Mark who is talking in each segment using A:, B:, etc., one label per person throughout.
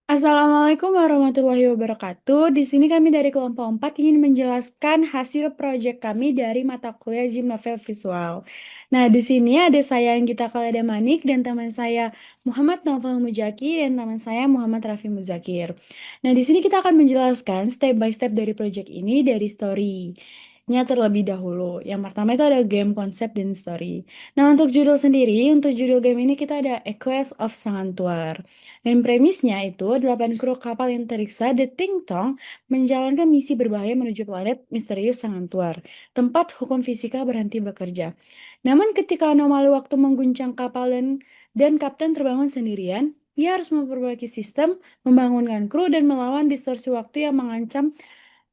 A: Assalamualaikum warahmatullahi wabarakatuh. Di sini kami dari kelompok 4 ingin menjelaskan hasil proyek kami dari mata kuliah Gym Novel Visual. Nah, di sini ada saya Anggita Kaleda Manik dan teman saya Muhammad Novel Mujaki dan teman saya Muhammad Raffi Muzakir. Nah, di sini kita akan menjelaskan step by step dari proyek ini dari story-nya terlebih dahulu. Yang pertama itu ada game, konsep, dan story. Nah, untuk judul sendiri, untuk judul game ini kita ada A Quest of Sangantuar. Dan premisnya itu, 8 kru kapal yang teriksa The Ting Tong menjalankan misi berbahaya menuju planet misterius Sangantuar, tempat hukum fisika berhenti bekerja. Namun ketika anomali waktu mengguncang kapal dan kapten terbangun sendirian, ia harus memperbaiki sistem, membangunkan kru, dan melawan distorsi waktu yang mengancam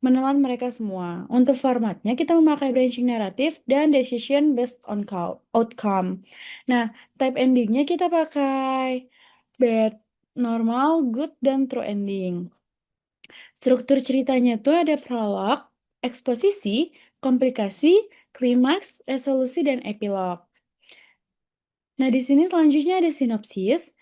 A: menelan mereka semua. Untuk formatnya, kita memakai branching naratif dan decision based on outcome. Nah, type endingnya kita pakai bad, normal, good, dan true ending. Struktur ceritanya tuh ada prolog, eksposisi, komplikasi, klimaks, resolusi, dan epilog. Nah, di sini selanjutnya ada sinopsis.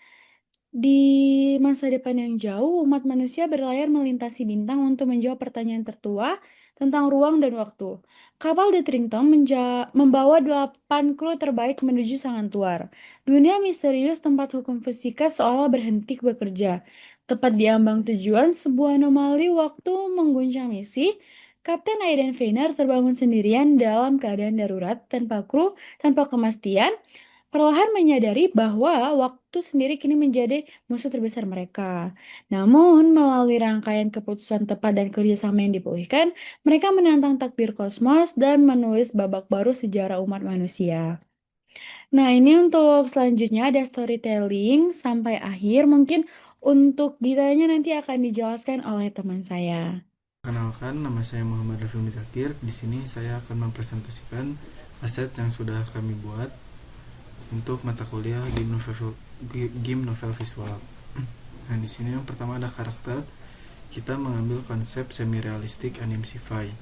A: Di masa depan yang jauh, umat manusia berlayar melintasi bintang untuk menjawab pertanyaan tertua tentang ruang dan waktu. Kapal The Tringtong membawa 8 kru terbaik menuju Sangantuar. Dunia misterius tempat hukum fisika seolah berhenti bekerja. Tepat di ambang tujuan, sebuah anomali waktu mengguncang misi. Kapten Aiden Feiner terbangun sendirian dalam keadaan darurat, tanpa kru, tanpa kemastian, perlahan menyadari bahwa waktu sendiri kini menjadi musuh terbesar mereka. Namun, melalui rangkaian keputusan tepat dan kerjasama yang dipulihkan, mereka menantang takdir kosmos dan menulis babak baru sejarah umat manusia. Nah, ini untuk selanjutnya ada storytelling sampai akhir. Mungkin untuk detailnya nanti akan dijelaskan oleh teman saya.
B: Kenalkan, nama saya Muhammad Raffi Muzakir. Di sini saya akan mempresentasikan aset yang sudah kami buat untuk mata kuliah Game Novel Visual. Nah, di sini yang pertama ada karakter. Kita mengambil konsep semi realistik anime sci-fi.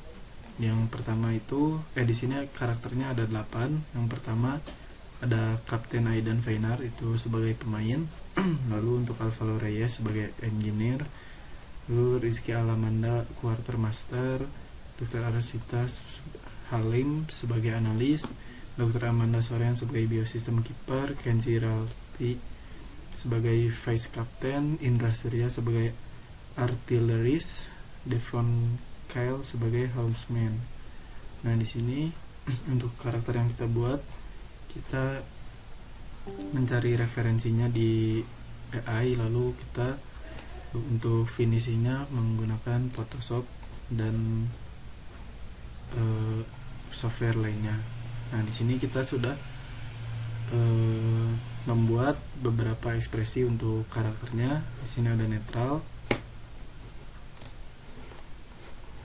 B: Yang pertama itu di sini karakternya ada 8. Yang pertama ada Kapten Aidan Feinar itu sebagai pemain. Lalu untuk Alvaro Reyes sebagai engineer, lalu Rizky Alamanda Quartermaster, Dr. Arasita Halim sebagai analis, Dr. Amanda Sorean sebagai biosistem keeper, Kenzi Ralti sebagai vice captain, Indra Surya sebagai artilleris, Devon Kyle sebagai helmsman. Nah, di sini untuk karakter yang kita buat, kita mencari referensinya di AI, lalu kita untuk finishingnya menggunakan Photoshop dan software lainnya. Nah, di sini kita sudah membuat beberapa ekspresi untuk karakternya. Di sini ada netral,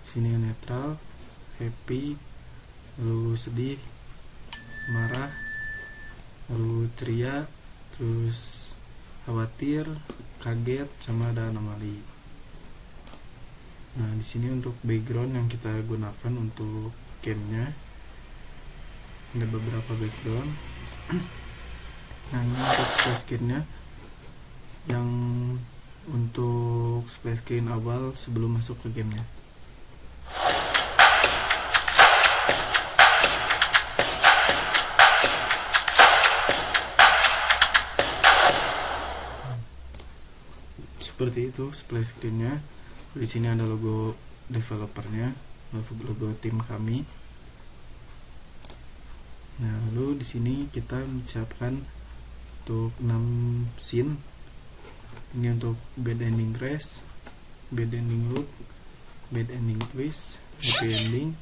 B: sini netral, happy, lalu sedih, marah, lalu ceria, terus khawatir, kaget, sama ada anomali. Nah, di sini untuk background yang kita gunakan untuk gamenya ada beberapa background. Nah, ini untuk splash screennya, yang untuk splash screen awal sebelum masuk ke gamenya. Seperti itu splash screennya. Di sini ada logo developernya, logo tim kami. Nah, lalu di sini kita menyiapkan untuk 6 scene. Ini untuk bad ending crash, bad ending loop, bad ending twist, happy ending,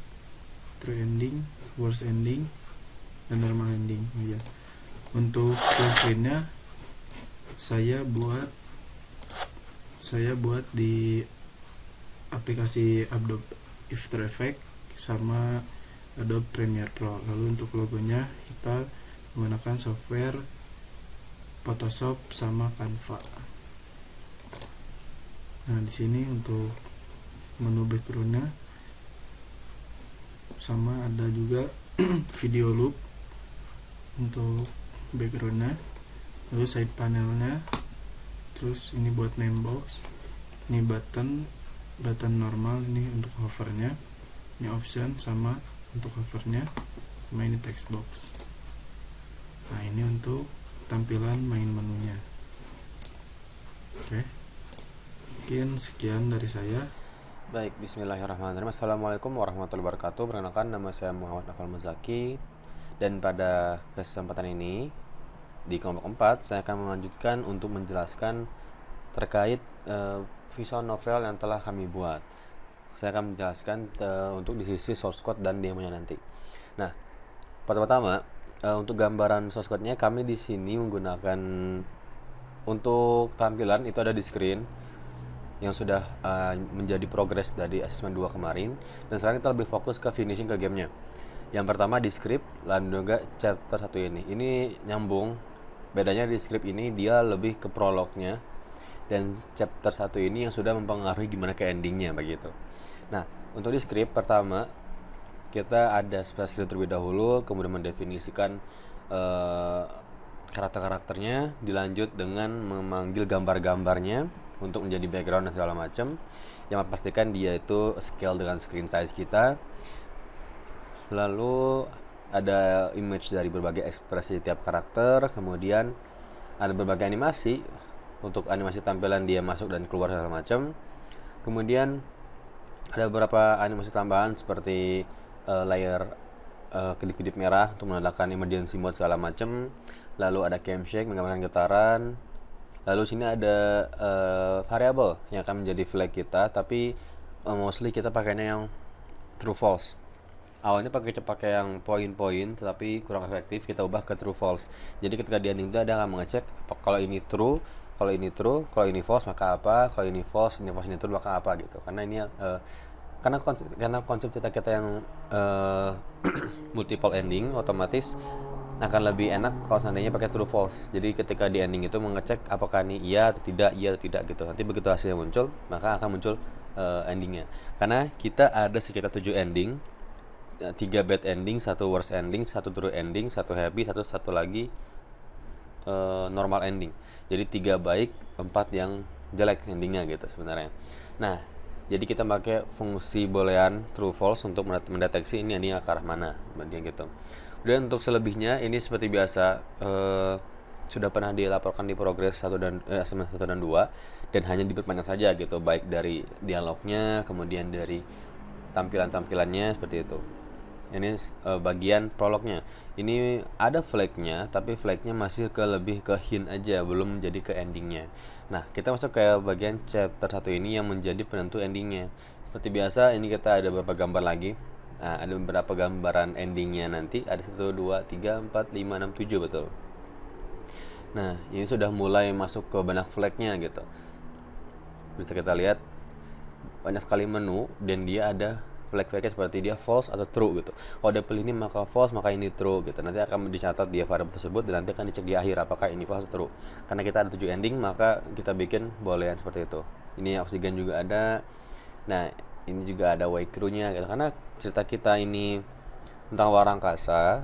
B: true ending, worst ending, dan normal ending. Ya. Untuk splash screennya saya buat di aplikasi Adobe After Effects sama Adobe Premiere Pro. Lalu untuk logonya kita menggunakan software Photoshop sama Canva. Nah, di sini untuk menu backgroundnya sama ada juga video loop untuk backgroundnya. Lalu side panelnya, terus ini buat name box, Ini button normal, ini untuk hovernya, ini option sama untuk hovernya, sama ini text box. Nah, ini untuk tampilan main menunya. Oke, mungkin sekian dari saya.
C: Baik, bismillahirrahmanirrahim. Assalamualaikum warahmatullahi wabarakatuh. Perkenalkan, nama saya Muhammad Nafal Muzaki. Dan pada kesempatan ini, di kelompok 4, saya akan melanjutkan untuk menjelaskan terkait visual novel yang telah kami buat. Saya akan menjelaskan untuk di sisi source code dan demonya nanti. Nah, pertama-tama, untuk gambaran source code-nya kami di sini menggunakan, untuk tampilan itu ada di screen yang sudah menjadi progres dari asesmen 2 kemarin, dan sekarang kita lebih fokus ke finishing ke gamenya. Yang pertama di script, lalu juga chapter 1 ini nyambung. Bedanya di script ini dia lebih ke prolognya, dan chapter 1 ini yang sudah mempengaruhi gimana ke endingnya begitu. Nah, untuk di script pertama kita ada splash screen terlebih dahulu, kemudian mendefinisikan karakter-karakternya, dilanjut dengan memanggil gambar-gambarnya untuk menjadi background dan segala macam, yang memastikan dia itu scale dengan screen size kita. Lalu ada image dari berbagai ekspresi tiap karakter, kemudian ada berbagai animasi untuk animasi tampilan dia masuk dan keluar segala macam. Kemudian ada beberapa animasi tambahan seperti layer kedip-kedip merah untuk menandakan emergency mode segala macam. Lalu ada cam shake menggambarkan getaran. Lalu sini ada variable yang akan menjadi flag kita, tapi mostly kita pakainya yang true false. Awalnya pakai yang point, tetapi kurang efektif, kita ubah ke true false. Jadi ketika di ending itu ada akan mengecek kalau ini true, kalau ini true, kalau ini false maka apa, kalau ini false, ini true maka apa gitu. Karena ini karena konsep kita yang multiple ending, otomatis akan lebih enak kalau seandainya pakai true false. Jadi ketika di ending itu mengecek apakah ini iya atau tidak gitu. Nanti begitu hasilnya muncul, maka akan muncul endingnya. Karena kita ada sekitar 7 ending, 3 bad ending, 1 worst ending, 1 true ending, 1 happy, satu lagi normal ending. Jadi 3 baik, 4 yang jelek endingnya gitu sebenarnya. Nah, jadi kita pakai fungsi boolean true false untuk mendeteksi ini ke arah mana gitu. Dan untuk selebihnya ini seperti biasa sudah pernah dilaporkan di progres 1 dan 1 dan 2, dan hanya diperpanjang saja gitu, baik dari dialognya, kemudian dari tampilan-tampilannya seperti itu. Ini bagian prolognya. Ini ada flagnya, tapi flagnya masih lebih ke hint aja, belum jadi ke endingnya. Nah, kita masuk ke bagian chapter 1 ini yang menjadi penentu endingnya. Seperti biasa, ini kita ada beberapa gambar lagi. Nah, ada beberapa gambaran endingnya nanti. Ada 1, 2, 3, 4, 5, 6, 7 betul. Nah, ini sudah mulai masuk ke banyak flagnya gitu. Bisa kita lihat banyak sekali menu, dan dia ada flag-flagnya seperti dia false atau true gitu. Kalau dia pilih ini maka false, maka ini true gitu. Nanti akan dicatat dia variabel tersebut, dan nanti akan dicek di akhir apakah ini false atau true. Karena kita ada 7 ending, maka kita bikin boolean seperti itu. Ini oksigen juga ada. Nah, ini juga ada way crew-nya gitu. Karena cerita kita ini tentang luar angkasa,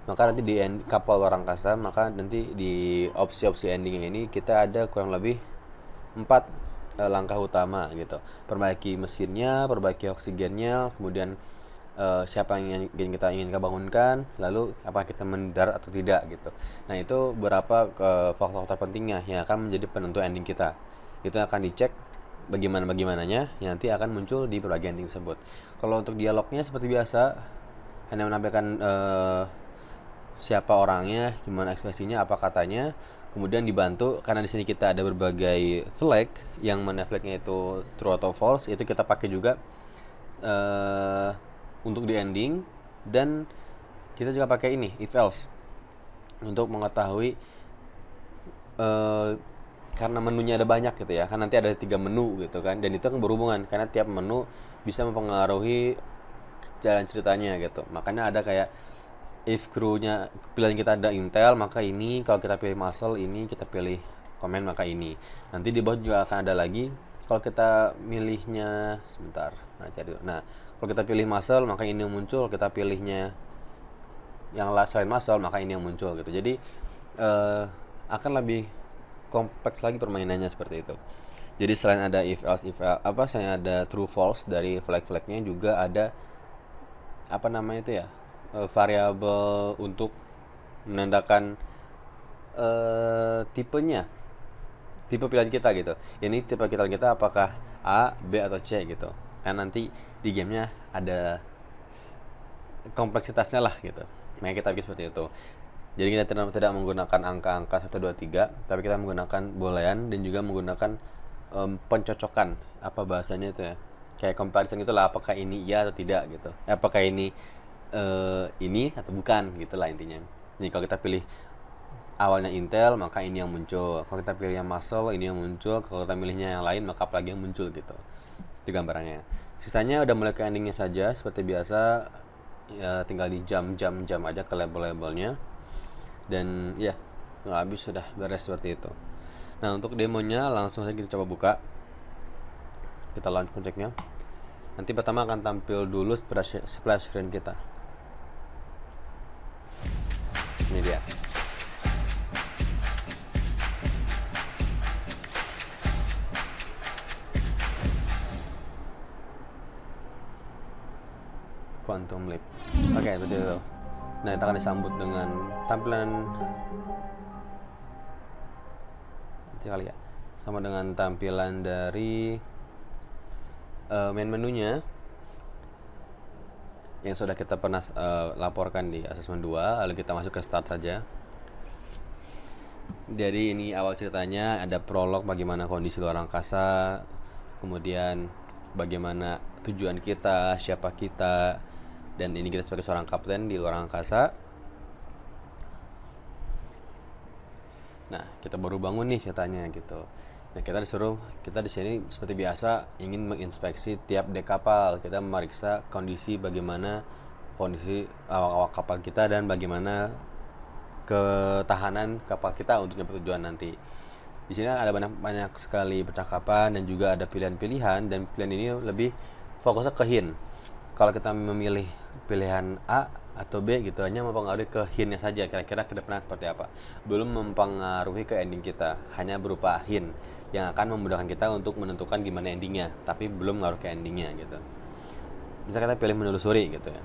C: maka nanti di kapal luar angkasa, maka nanti di opsi-opsi endingnya ini kita ada kurang lebih 4 langkah utama gitu. Perbaiki mesinnya, perbaiki oksigennya, kemudian siapa yang kita ingin bangunkan, lalu apa kita mendarat atau tidak gitu. Nah, itu beberapa faktor pentingnya yang akan menjadi penentu ending kita. Itu yang akan dicek bagaimananya yang nanti akan muncul di berbagai ending tersebut. Kalau untuk dialognya seperti biasa, hanya menampilkan siapa orangnya, gimana ekspresinya, apa katanya. Kemudian dibantu karena di sini kita ada berbagai flag, yang mana flagnya itu true atau false, itu kita pakai juga untuk di ending. Dan kita juga pakai ini if else untuk mengetahui karena menunya ada banyak gitu ya, kan nanti ada 3 menu gitu kan, dan itu akan berhubungan karena tiap menu bisa mempengaruhi jalan ceritanya gitu. Makanya ada kayak if crew-nya pilihan kita ada Intel, maka ini. Kalau kita pilih muscle, ini. Kita pilih comment, maka ini. Nanti di bawah juga akan ada lagi kalau kita milihnya sebentar. Nah, kalau kita pilih muscle, maka ini yang muncul. Kita pilihnya yang selain muscle, maka ini yang muncul gitu. Jadi akan lebih kompleks lagi permainannya seperti itu. Jadi selain ada if else selain ada true false dari flag-flagnya juga ada apa namanya itu ya, variabel untuk menandakan tipenya, tipe pilihan kita gitu. Ini tipe pilihan kita apakah A, B atau C gitu. Kan nanti di gamenya ada kompleksitasnya lah gitu. Makanya kita bikin seperti itu. Jadi kita tidak menggunakan angka-angka 1, 2, 3, tapi kita menggunakan boolean dan juga menggunakan pencocokan, apa bahasanya itu ya, kayak comparison gitulah, apakah ini iya atau tidak gitu, apakah ini atau bukan gitulah intinya. Nih kalau kita pilih awalnya Intel maka ini yang muncul, kalau kita pilih yang Muscle ini yang muncul, kalau kita pilihnya yang lain maka apalagi yang muncul gitu. Itu gambarannya. Sisanya udah mulai ke endingnya saja seperti biasa, ya tinggal di jam aja ke label-labelnya, dan ya nggak habis sudah beres seperti itu. Nah untuk demonya langsung saja kita coba buka, kita launch projectnya. Nanti pertama akan tampil dulu splash screen kita. Ini dia. Quantum Leap. Oke, seperti itu. Nah, kita akan disambut dengan tampilan kali ya, sama dengan tampilan dari main menunya yang sudah kita pernah laporkan di assessment 2. Lalu kita masuk ke start saja. Jadi ini awal ceritanya, ada prolog bagaimana kondisi luar angkasa, kemudian bagaimana tujuan kita, siapa kita, dan ini kita sebagai seorang kapten di luar angkasa. Nah, kita baru bangun nih ceritanya gitu. Nah, kita di sini seperti biasa ingin menginspeksi tiap dek kapal. Kita memeriksa kondisi bagaimana kondisi awak kapal kita dan bagaimana ketahanan kapal kita untuk nyampe tujuan nanti. Di sini ada banyak sekali percakapan dan juga ada pilihan-pilihan, dan pilihan ini lebih fokusnya ke hint. Kalau kita memilih pilihan A atau B gitu, hanya mempengaruhi ke hintnya saja, kira-kira ke depan seperti apa, belum mempengaruhi ke ending kita, hanya berupa hint yang akan memudahkan kita untuk menentukan gimana endingnya, tapi belum ngaruh ke endingnya gitu. Misalnya kita pilih menelusuri gitu ya,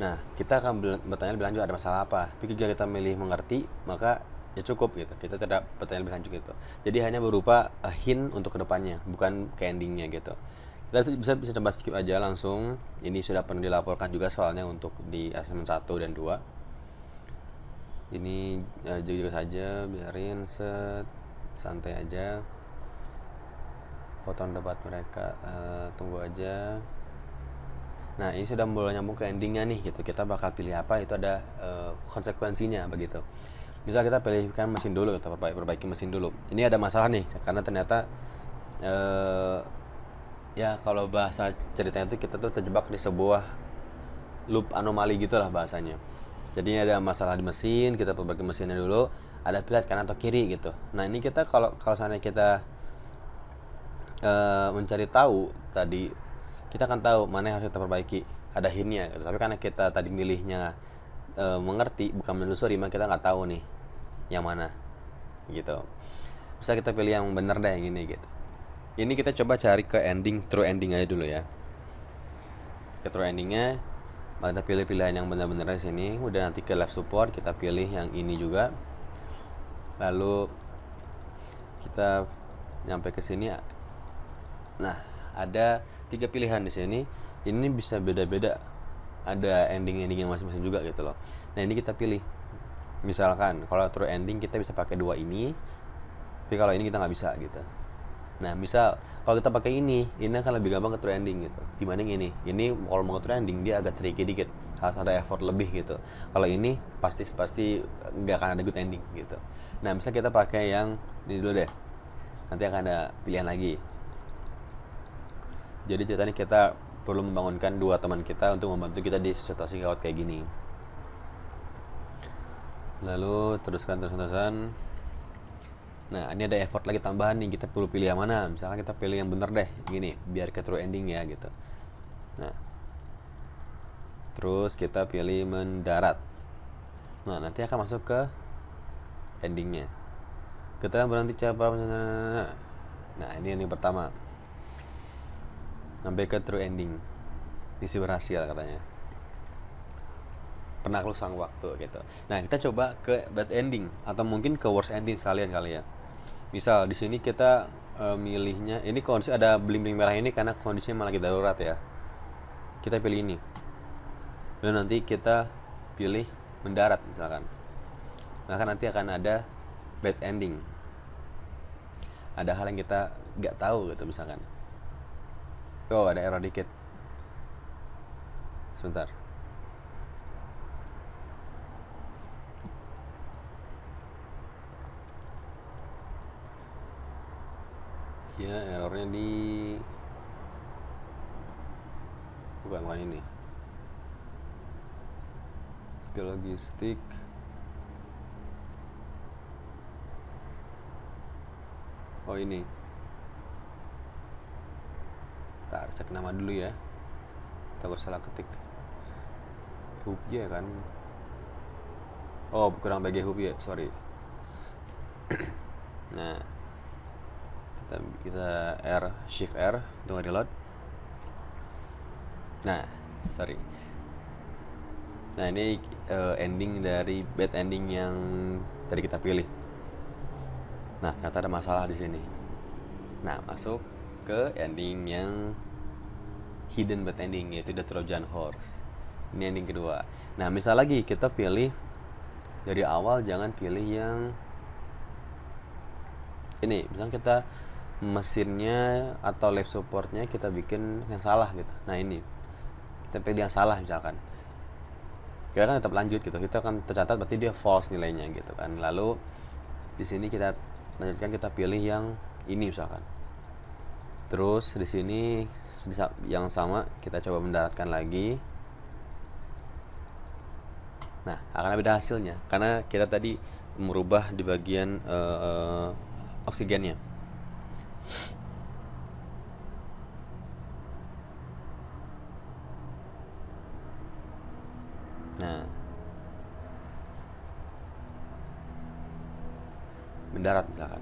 C: nah kita akan bertanya lebih lanjut ada masalah apa. Tapi jika kita milih mengerti, maka ya cukup gitu, kita tidak bertanya lebih lanjut gitu. Jadi hanya berupa hint untuk kedepannya, bukan ke endingnya gitu. Kita bisa coba skip aja langsung. Ini sudah pernah dilaporkan juga soalnya untuk di assessment 1 dan 2. Ini jujur saja, biarin santai aja. Potong debat mereka, tunggu aja. Nah ini sudah mulai nyambung ke endingnya nih gitu. Kita bakal pilih apa, itu ada konsekuensinya begitu. Misal kita pilihkan mesin dulu, kita perbaiki mesin dulu. Ini ada masalah nih karena ternyata ya kalau bahasa ceritanya itu kita tuh terjebak di sebuah loop anomali gitulah bahasanya. Jadi ada masalah di mesin, kita perbaiki mesinnya dulu, ada pilihan kanan atau kiri gitu. Nah ini kita kalau seandainya kita mencari tahu tadi, kita akan tahu mana yang harus kita perbaiki, ada hintnya gitu. Tapi karena kita tadi milihnya mengerti bukan menelusuri, maka kita nggak tahu nih yang mana gitu. Bisa kita pilih yang benar deh, yang ini gitu. Ini kita coba cari ke true ending aja dulu ya. Ke true endingnya, kita pilih pilihan yang benar-benar di sini. Udah nanti ke live support kita pilih yang ini juga. Lalu kita nyampe ke sini. Nah, ada 3 pilihan di sini. Ini bisa beda-beda. Ada ending-endingnya masing-masing juga gitu loh. Nah, ini kita pilih. Misalkan kalau true ending kita bisa pakai 2 ini. Tapi kalau ini kita nggak bisa gitu. Nah misal kalau kita pakai ini akan lebih gampang ke true ending gitu dibanding ini. Ini kalau mau ke true ending dia agak tricky dikit, harus ada effort lebih gitu. Kalau ini pasti nggak akan ada good ending gitu. Nah misalnya kita pakai yang ini dulu deh, nanti akan ada pilihan lagi. Jadi ceritanya kita perlu membangunkan 2 teman kita untuk membantu kita di situasi gawat kayak gini. Lalu teruskan. Nah ini ada effort lagi tambahan nih, kita perlu pilih yang mana. Misalkan kita pilih yang bener deh, gini biar ke true ending ya gitu. Nah terus kita pilih mendarat. Nah nanti akan masuk ke endingnya. Kita berhenti coba. Nah, ini yang pertama. Sampai ke true ending. Misi berhasil katanya. Penakluk sang waktu gitu. Nah, kita coba ke bad ending atau mungkin ke worst ending sekalian kali ya. Misal di sini kita milihnya, ini kondisi ada bling-bling merah ini karena kondisinya malah lagi darurat ya. Kita pilih ini. Dan nanti kita pilih mendarat misalkan. Maka nanti akan ada bad ending. Ada hal yang kita nggak tahu gitu misalkan. Oh, ada error dikit. Sebentar. Ya, errornya di bukan ini. Tapi logistik. Oh, ini. Ntar cek nama dulu ya. Takut salah ketik. Hub ya kan. Oh, kurang BG hub ya, sorry. Nah, kita shift R untuk reload. Nah, sorry. Nah, ini ending dari bad ending yang tadi kita pilih. Nah, ternyata ada masalah di sini. Nah, masuk ke ending yang hidden bad ending, yaitu The Trojan Horse. Ini ending kedua. Nah, misal lagi kita pilih dari awal, jangan pilih yang ini. Misalnya kita mesinnya atau live supportnya kita bikin yang salah gitu. Nah, ini kita pilih yang salah misalkan. Kita kan tetap lanjut gitu. Kita akan tercatat berarti dia false nilainya gitu kan. Lalu di sini kita lanjutkan, kita pilih yang ini misalkan. Terus di sini yang sama kita coba mendaratkan lagi. Nah, akan beda hasilnya karena kita tadi merubah di bagian oksigennya. Nah, mendarat misalkan.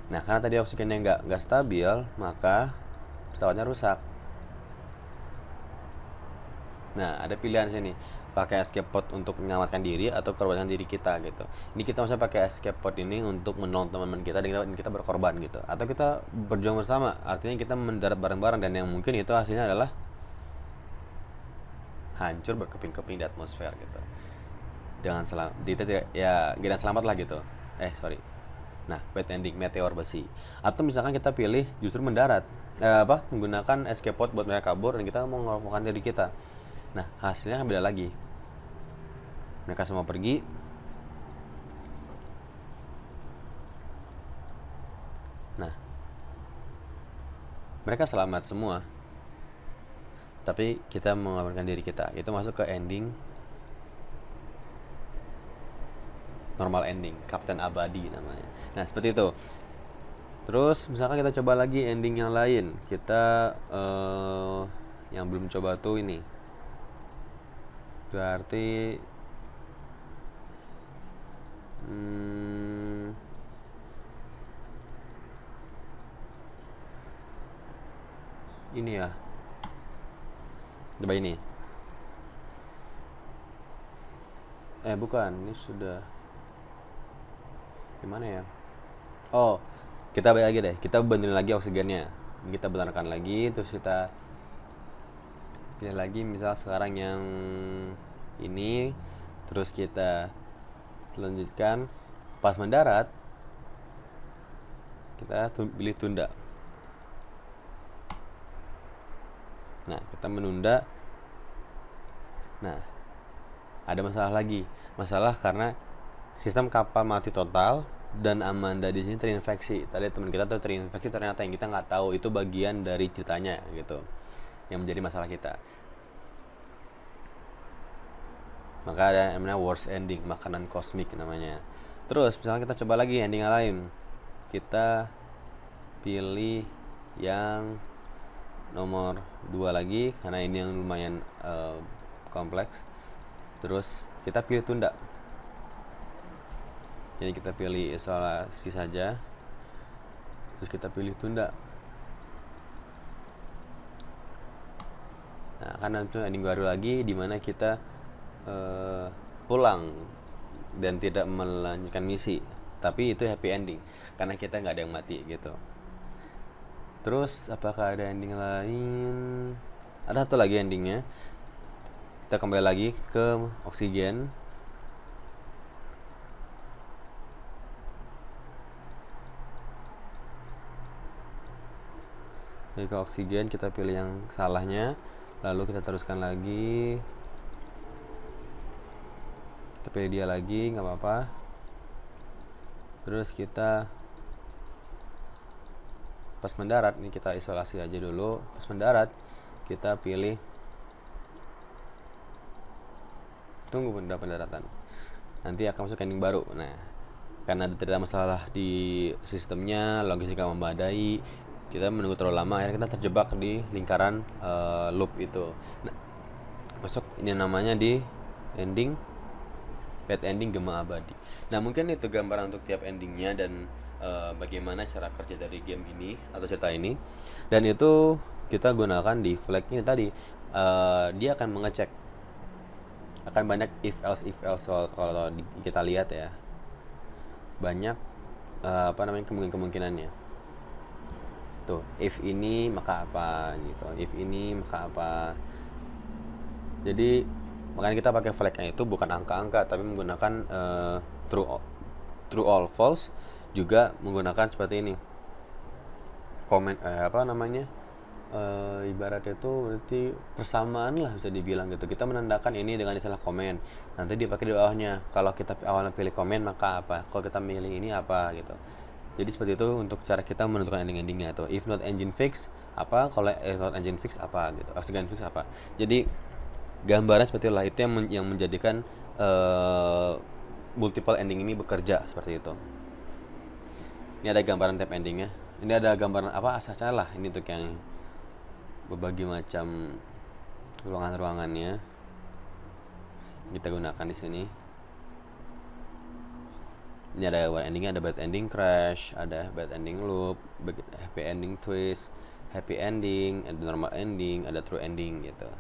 C: Nah, karena tadi oksigennya nggak stabil, maka pesawatnya rusak. Nah, ada pilihan sini, pakai escape pod untuk menyelamatkan diri atau korbankan diri kita gitu. Ini kita misalnya pakai escape pod ini untuk menolong teman-teman kita dan kita berkorban gitu. Atau kita berjuang bersama, artinya kita mendarat bareng-bareng dan yang mungkin itu hasilnya adalah hancur berkeping-keping di atmosfer gitu. Dengan tidak selamat lah gitu. Sorry. Nah, bad ending, meteor besi. Atau misalkan kita pilih justru mendarat, menggunakan escape pod buat mereka kabur dan kita mau melakukan diri kita. Nah, hasilnya kan beda lagi. Mereka semua pergi. Nah, mereka selamat semua. Tapi kita mengorbankan diri kita. Itu masuk ke ending normal ending, Kapten Abadi namanya. Nah, seperti itu. Terus misalkan kita coba lagi ending yang lain. Kita yang belum coba tuh ini. Berarti ini ya. Coba ini. Bukan, ini sudah. Gimana ya? Oh, kita balik lagi deh. Kita benerin lagi oksigennya. Kita benarkan lagi, terus kita pilih lagi misal sekarang yang ini, terus kita lanjutkan. Pas mendarat kita pilih tunda. Nah, kita menunda. Nah, ada masalah lagi. Masalah karena sistem kapal mati total dan Amanda di sini terinfeksi. Tadi teman kita tuh terinfeksi, ternyata yang kita nggak tahu itu bagian dari ceritanya gitu, yang menjadi masalah kita. Maka ada yang namanya worst ending, makanan kosmik namanya. Terus misalnya kita coba lagi ending yang lain. Kita pilih yang nomor 2 lagi karena ini yang lumayan kompleks. Terus kita pilih tunda. Jadi kita pilih isolasi saja. terus kita pilih tunda. Nah, karena itu ending baru lagi di mana kita pulang dan tidak melanjutkan misi, tapi itu happy ending karena kita nggak ada yang mati gitu. Terus apakah ada ending lain? Ada satu lagi endingnya. Kita kembali lagi ke oksigen. Ke oksigen kita pilih yang salahnya, lalu kita teruskan lagi, kita pilih dia lagi, nggak apa-apa. Terus kita pas mendarat, ini kita isolasi aja dulu. Pas mendarat kita pilih tunggu pendaratan, nanti akan masuk ending baru. Nah, karena tidak ada masalah di sistemnya, logistika memadai, kita menunggu terlalu lama, akhirnya kita terjebak di lingkaran loop itu. Nah, masuk ini namanya di ending bad ending gema abadi. Nah, mungkin itu gambaran untuk tiap endingnya dan bagaimana cara kerja dari game ini atau cerita ini. Dan itu kita gunakan di flag ini tadi. Dia akan mengecek, akan banyak if else kalau kita lihat ya, banyak kemungkinannya. Tuh, if ini maka apa gitu, if ini maka apa. Jadi makanya kita pakai flagnya itu bukan angka-angka, tapi menggunakan true all false, juga menggunakan seperti ini komen ibaratnya itu berarti persamaan lah, bisa dibilang gitu. Kita menandakan ini dengan istilah komen, nanti dipakai di bawahnya. Kalau kita awalnya pilih komen maka apa, kalau kita milih ini apa gitu. Jadi seperti itu untuk cara kita menentukan ending-endingnya tuh. If not engine fix apa, kalau if not engine fix apa gitu, oxygen fix apa. Jadi gambaran seperti itulah, itu yang menjadikan multiple ending ini bekerja seperti itu. Ini ada gambaran tab endingnya. Ini ada gambaran asal lah. Ini untuk yang berbagai macam ruangannya kita gunakan di sini. Ini ada bad endingnya, ada bad ending crash, ada bad ending loop, happy ending twist, happy ending, ada normal ending, ada true ending gitu,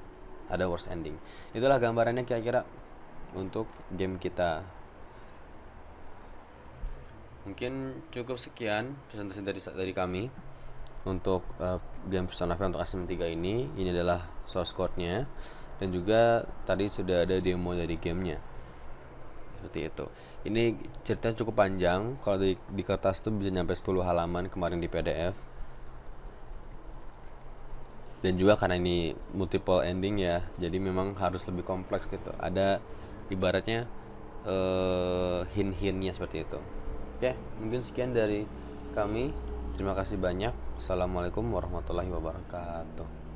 C: ada worst ending. Itulah gambarannya kira-kira untuk game kita. Mungkin cukup sekian presentasi dari kami untuk game Persona 5 untuk Ascent 3 ini. Ini adalah source code-nya dan juga tadi sudah ada demo dari gamenya. Seperti itu. Ini ceritanya cukup panjang. Kalau di kertas tuh bisa nyampe 10 halaman kemarin di PDF. Dan juga karena ini multiple ending ya, jadi memang harus lebih kompleks gitu. Ada ibaratnya hint-hintnya seperti itu. Oke, mungkin sekian dari kami. Terima kasih banyak. Assalamualaikum warahmatullahi wabarakatuh.